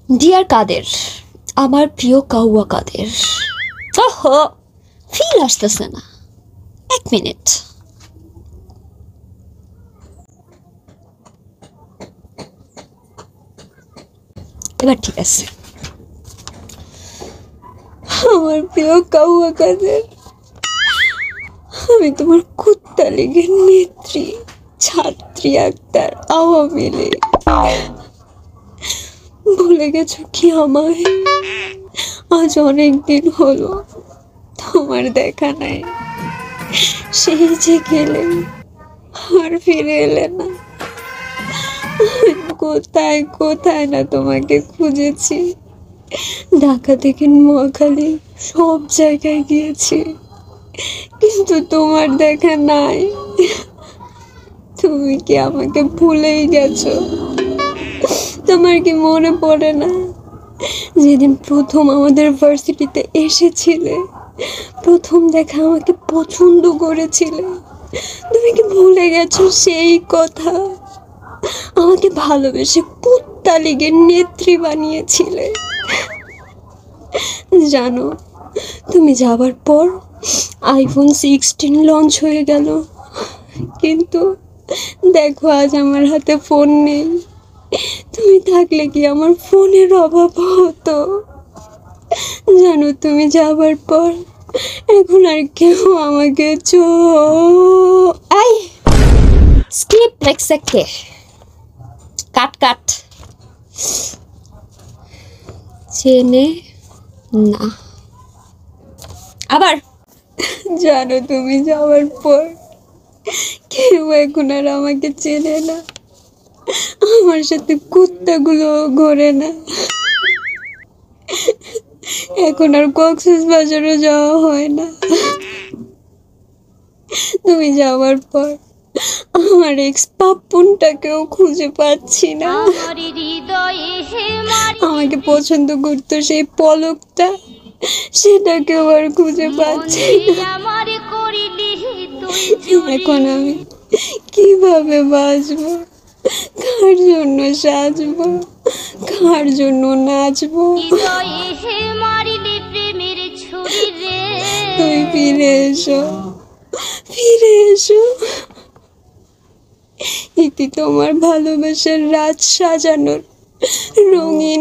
Deer কাদের, আমার প্রিয় কাউয়া কাদের। ওহো, ফিল আসতেছে না, 1 মিনিট। এবার ঠিক আছে। আমার প্রিয় কাউয়া কাদের, আমি তোমার কুত্তা লীগের নেত্রী ছাত্রী আক্তার, আওয়ামী লীগ। ভুলে গেছো কি আমায়? আজ অনেক দিন হলো তোমার দেখা নাই। সেই যে গেলে আর ফিরে এলে না। কোথায় কোথায় না তোমাকে খুঁজেছি, ঢাকা থেকে নোয়াখালী সব জায়গায় গিয়েছি, কিন্তু তোমার দেখা নাই। তুমি কি আমাকে ভুলেই গেছো? তোমার কি মনে পড়ে না যেদিন প্রথম আমাদের ভার্সিটিতে এসেছিলে, প্রথম দেখা আমাকে পছন্দ করেছিলে? তুমি কি ভুলে গেছো সেই কথা? আমাকে ভালোবেসে কুত্তা লীগের নেত্রী বানিয়েছিলে। জানো, তুমি যাবার পর আইফোন 16 লঞ্চ হয়ে গেল, কিন্তু দেখো আজ আমার হাতে ফোন নেই। তুমি থাকলে কি আমার ফোনের অভাব হতো? জানো, তুমি যাবার পর এখন আর কেউ আমাকে আই স্কিপ লেখসেকে কাট কাট চেনে না। আবার জানো, তুমি যাওয়ার পর কেউ এখন আর আমাকে চেনে না, আমার সাথে কুত্তাগুলো ঘোরে না। এখন আর কক্সবাজারও যাওয়া হয় না। তুমি যাওয়ার পর আমার এক্স পাপ্পুনটাকেও খুঁজে পাচ্ছি না। আমাকে পছন্দ করতো সেই পলকটা, সেটাকেও আর খুঁজে পাচ্ছি না। এখন আমি কিভাবে বাঁচবো? কার জন্য সাজবো? কার জন্য নাচবো? তুমি ফিরে এসো, ফিরে এসো। ইতি তোমার ভালোবাসার রাত সাজানোর রঙিন